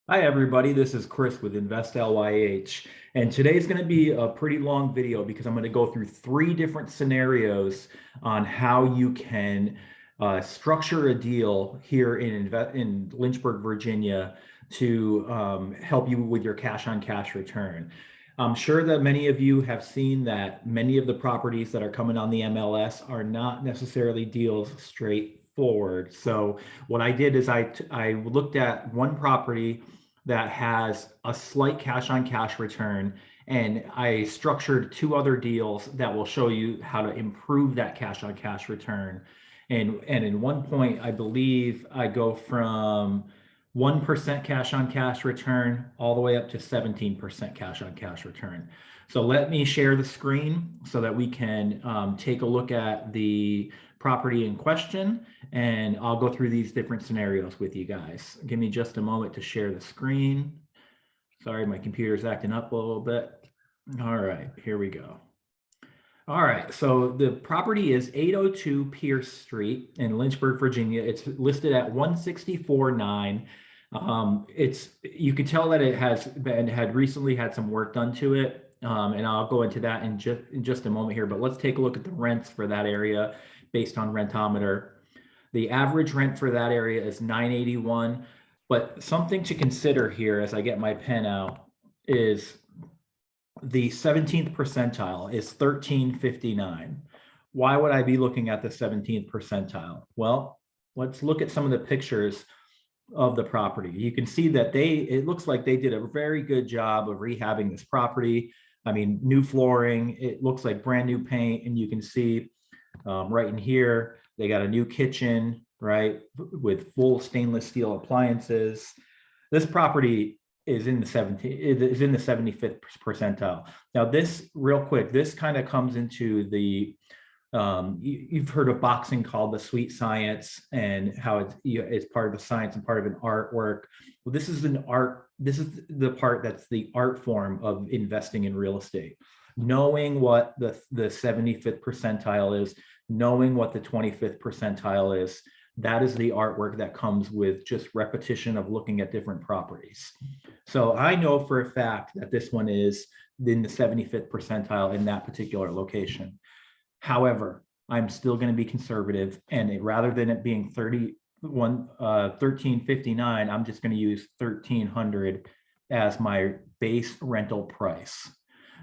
Hi everybody, this is Chris with Invest LYH, and today's going to be a pretty long video because I'm going to go through three different scenarios on how you can structure a deal here in Lynchburg, Virginia to help you with your cash-on-cash return. I'm sure that many of you have seen that many of the properties that are coming on the MLS are not necessarily deals straightforward. So what I did is I looked at one property that has a slight cash-on-cash return, and I structured two other deals that will show you how to improve that cash-on-cash return. And in one point, I believe I go from 1% cash-on-cash return all the way up to 17% cash-on-cash return. So let me share the screen so that we can take a look at the property in question, and I'll go through these different scenarios with you guys. Give me just a moment to share the screen. Sorry, my computer's acting up a little bit. All right, here we go. All right, so the property is 802 Pierce Street in Lynchburg, Virginia. It's listed at 164.9. You can tell that it had recently had some work done to it, and I'll go into that in just a moment here. But let's take a look at the rents for that area based on Rentometer. The average rent for that area is $981. But something to consider here as I get my pen out is the 17th percentile is 1359. Why would I be looking at the 17th percentile? Well, let's look at some of the pictures of the property. You can see that it looks like they did a very good job of rehabbing this property. I mean, new flooring, it looks like brand new paint, and you can see right in here, they got a new kitchen, right, with full stainless steel appliances. This property is in the 75th percentile. Now, this real quick, this kind of comes into the you've heard of boxing called the sweet science, and how it's part of the science and part of an artwork. Well, this is an art. This is the part that's the art form of investing in real estate. Knowing what the 75th percentile is, knowing what the 25th percentile is, that is the artwork that comes with just repetition of looking at different properties. So I know for a fact that this one is in the 75th percentile in that particular location. However, I'm still going to be conservative, and rather than it being 1359, I'm just going to use 1300 as my base rental price.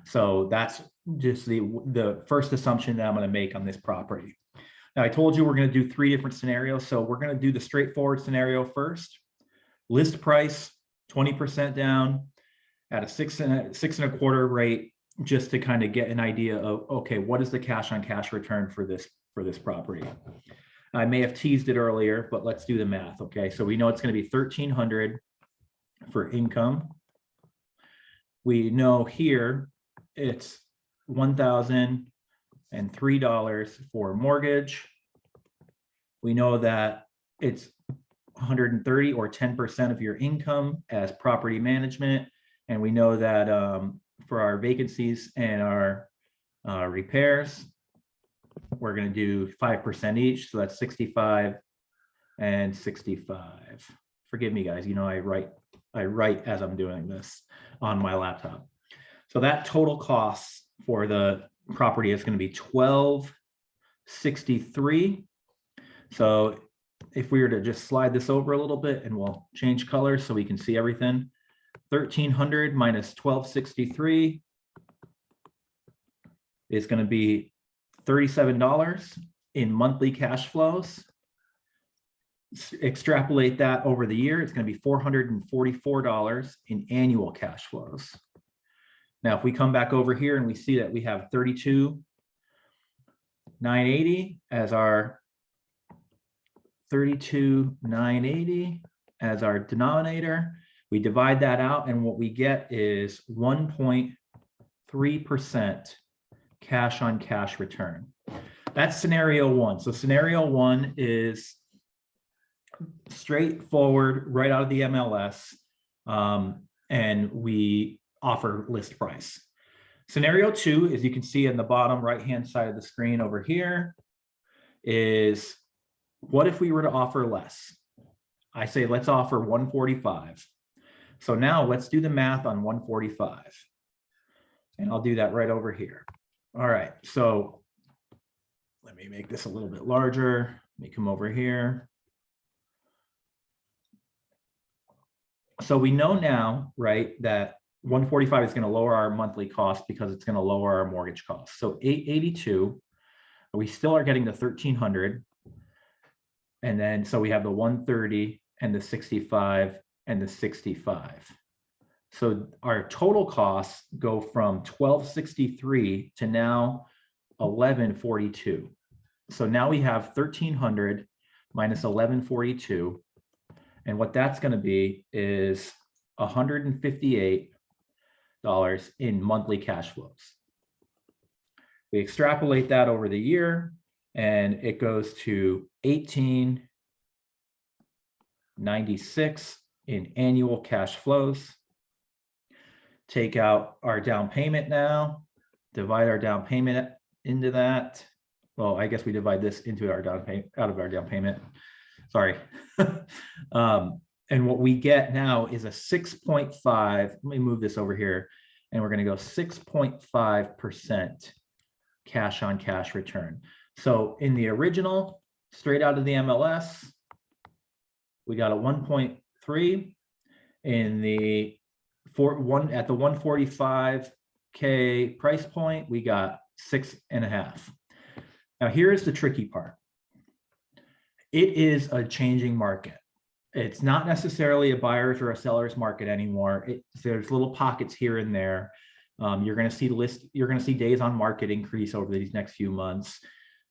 So that's just the first assumption that I'm going to make on this property. Now, I told you we're going to do three different scenarios. So we're going to do the straightforward scenario first. List price, 20% down at a 6 1/4 rate, just to kind of get an idea of, okay, what is the cash-on-cash return for this property? I may have teased it earlier, but let's do the math. Okay, so we know it's going to be 1300 for income. We know here it's $1,003 for mortgage. We know that it's 130 or 10% of your income as property management. And we know that for our vacancies and our repairs, we're going to do 5% each. So that's 65 and 65. Forgive me, guys. You know, I write as I'm doing this on my laptop. So that total cost for the property is going to be $1,263. So if we were to just slide this over a little bit, and we'll change colors so we can see everything. 1300 minus 1263 is going to be $37 in monthly cash flows. Extrapolate that over the year, it's going to be $444 in annual cash flows. Now, if we come back over here and we see that we have 32,980 as our denominator. We divide that out, and what we get is 1.3% cash-on-cash return. That's scenario one. So scenario one is straightforward, right out of the MLS, and we offer list price. Scenario two, as you can see in the bottom right-hand side of the screen over here, is what if we were to offer less? I say let's offer 145. So now let's do the math on 145. And I'll do that right over here. All right, so let me make this a little bit larger. Let me come over here. So we know now, right, that 145 is going to lower our monthly cost because it's going to lower our mortgage costs. So 882, we still are getting the 1300. And then so we have the 130 and the 65 and the 65. So our total costs go from 1263 to now 1142. So now we have 1300 minus 1142. And what that's going to be is $158 in monthly cash flows. We extrapolate that over the year and it goes to $1896 in annual cash flows. Take out our down payment now, divide our down payment into that. Well, I guess we divide this into our down payment, out of our down payment. Sorry. And what we get now is a 6.5, let me move this over here, and we're going to go 6.5% cash on cash return. So in the original, straight out of the MLS, we got a 1.3. In the at the 145K price point, we got 6.5. Now here's the tricky part. It is a changing market. It's not necessarily a buyer's or a seller's market anymore. There's little pockets here and there. You're going to see you're going to see days on market increase over these next few months.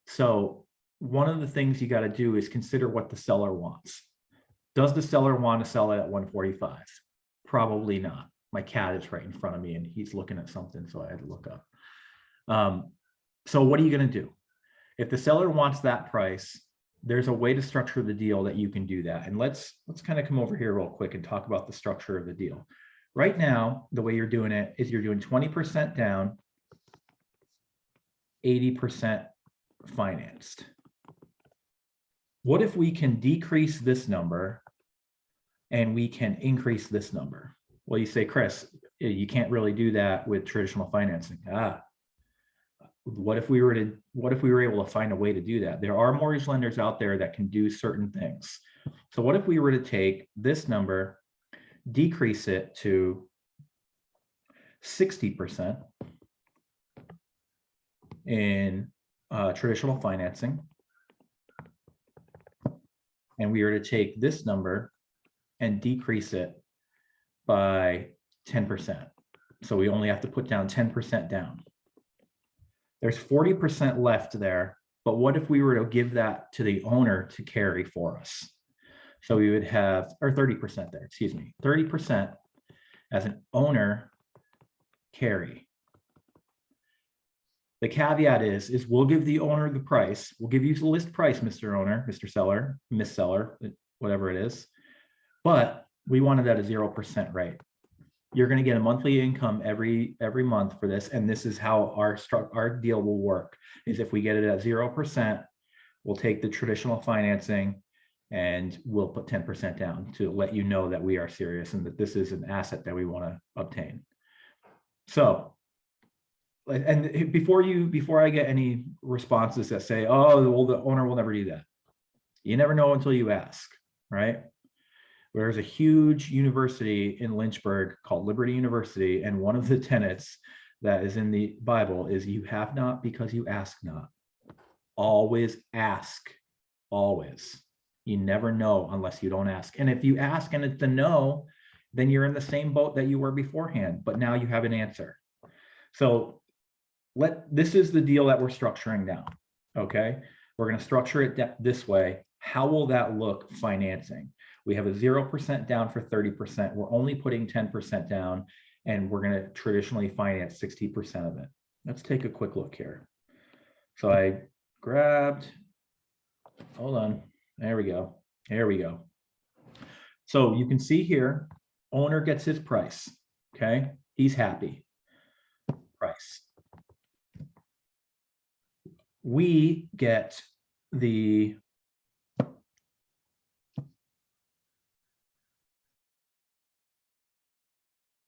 So one of the things you got to do is consider what the seller wants. Does the seller want to sell it at 145? Probably not. My cat is right in front of me and he's looking at something, so I had to look up. So what are you going to do? If the seller wants that price, there's a way to structure the deal that you can do that. And let's kind of come over here real quick and talk about the structure of the deal. Right now, the way you're doing it is you're doing 20% down, 80% financed. What if we can decrease this number and we can increase this number? Well, you say, Chris, you can't really do that with traditional financing. What if we were able to find a way to do that? There are mortgage lenders out there that can do certain things. So what if we were to take this number, decrease it to 60% in traditional financing, and we were to take this number and decrease it by 10%. So we only have to put down 10% down. There's 40% left there, but what if we were to give that to the owner to carry for us? So we would have, or 30% there, excuse me, 30% as an owner carry. The caveat is we'll give the owner the price. We'll give you the list price, Mr. Owner, Mr. Seller, Miss Seller, whatever it is. But we wanted at a 0% rate. You're going to get a monthly income every month for this, and this is how our deal will work. Is if we get it at 0%, we'll take the traditional financing and we'll put 10% down to let you know that we are serious and that this is an asset that we want to obtain. So, and before I get any responses that say, oh, well, the owner will never do that. You never know until you ask, right? There's a huge university in Lynchburg called Liberty University, and one of the tenets that is in the Bible is you have not because you ask not. Always ask, always. You never know unless you don't ask. And if you ask and it's a no, then you're in the same boat that you were beforehand, but now you have an answer. So this is the deal that we're structuring now, okay? We're going to structure it this way. How will that look financing? We have a 0% down for 30%. We're only putting 10% down, and we're going to traditionally finance 60% of it. Let's take a quick look here. So I grabbed, hold on, there we go. There we go. So you can see here, owner gets his price, okay? He's happy. Price. We get the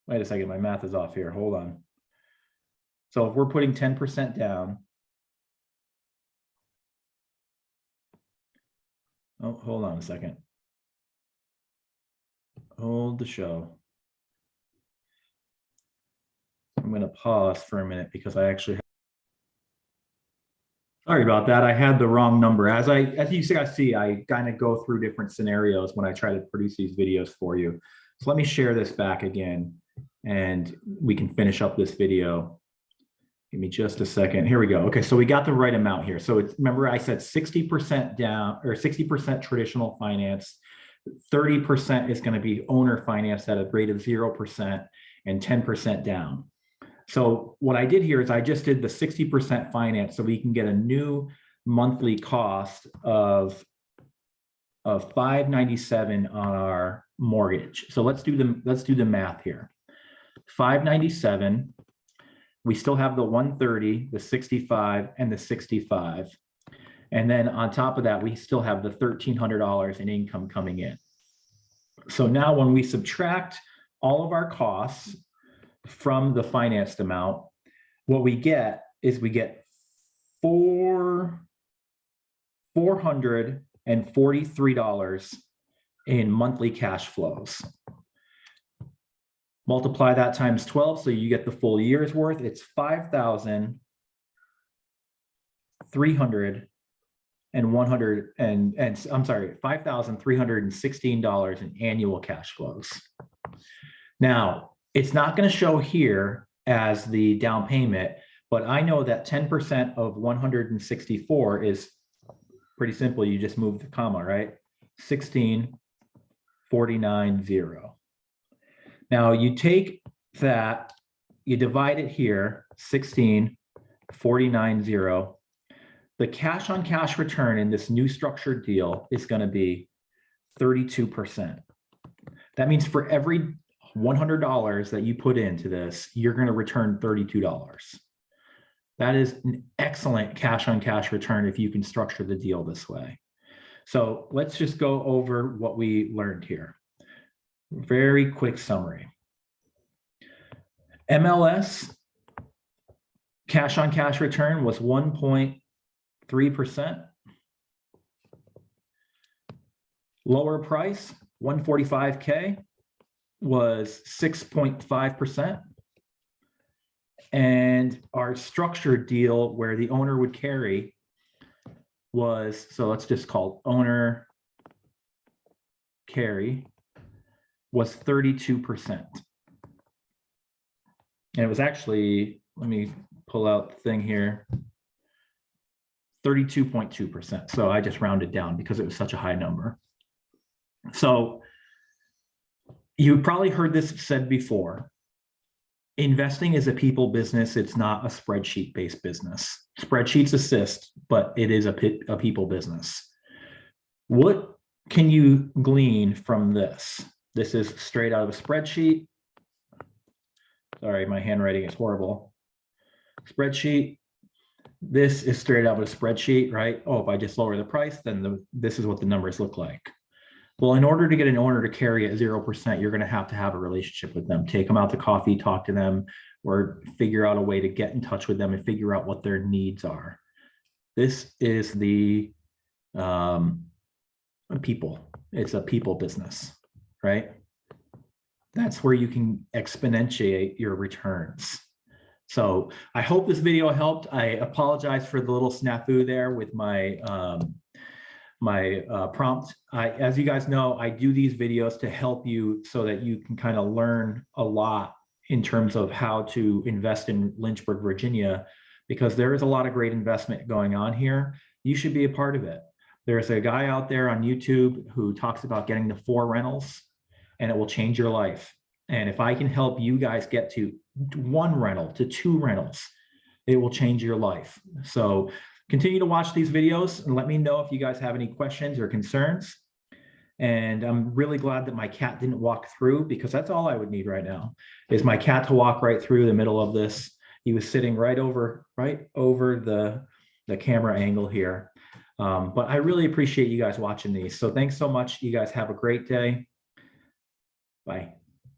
Wait a second, my math is off here. Hold on. So if we're putting 10% down, oh, hold on a second. Hold the show. I'm going to pause for a minute because I actually, sorry about that. I had the wrong number. As you guys see, I kind of go through different scenarios when I try to produce these videos for you. So let me share this back again and we can finish up this video. Give me just a second. Here we go. Okay, so we got the right amount here. So it's, remember I said 60% down, or 60% traditional finance, 30% is going to be owner finance at a rate of 0% and 10% down. So what I did here is I just did the 60% finance so we can get a new monthly cost of $597 on our mortgage. So let's do the math here. $597. We still have the 130, the 65, and the 65. And then on top of that, we still have the $1,300 in income coming in. So now when we subtract all of our costs from the financed amount, what we get is we get $443 in monthly cash flows. Multiply that times 12, so you get the full year's worth. It's $5,316 in annual cash flows. Now, it's not going to show here as the down payment, but I know that 10% of 164 is pretty simple. You just move the comma, right? 16,490. Now you take that, you divide it here, 16,490. The cash on cash return in this new structured deal is going to be 32%. That means for every $100 that you put into this, you're going to return $32. That is an excellent cash on cash return if you can structure the deal this way. So let's just go over what we learned here. Very quick summary. MLS cash on cash return was 1.3%. Lower price, 145K, was 6.5%. And our structured deal where the owner would carry was, so let's just call owner carry, was 32%. And it was actually, let me pull out the thing here, 32.2%. So I just rounded down because it was such a high number. So you probably heard this said before. Investing is a people business. It's not a spreadsheet-based business. Spreadsheets assist, but it is a people business. What can you glean from this? This is straight out of a spreadsheet. Sorry, my handwriting is horrible. Spreadsheet. This is straight out of a spreadsheet, right? Oh, if I just lower the price, then this is what the numbers look like. Well, in order to get an owner to carry at 0%, you're going to have a relationship with them. Take them out to coffee, talk to them, or figure out a way to get in touch with them and figure out what their needs are. This is the people. It's a people business, right? That's where you can exponentiate your returns. So I hope this video helped. I apologize for the little snafu there with my prompt. As you guys know, I do these videos to help you so that you can kind of learn a lot in terms of how to invest in Lynchburg, Virginia, because there is a lot of great investment going on here. You should be a part of it. There's a guy out there on YouTube who talks about getting to 4 rentals and it will change your life. And if I can help you guys get to 1 rental to 2 rentals, it will change your life. So continue to watch these videos and let me know if you guys have any questions or concerns. And I'm really glad that my cat didn't walk through, because that's all I would need right now is my cat to walk right through the middle of this. He was sitting right over the camera angle here. But I really appreciate you guys watching these. So thanks so much. You guys have a great day. Bye.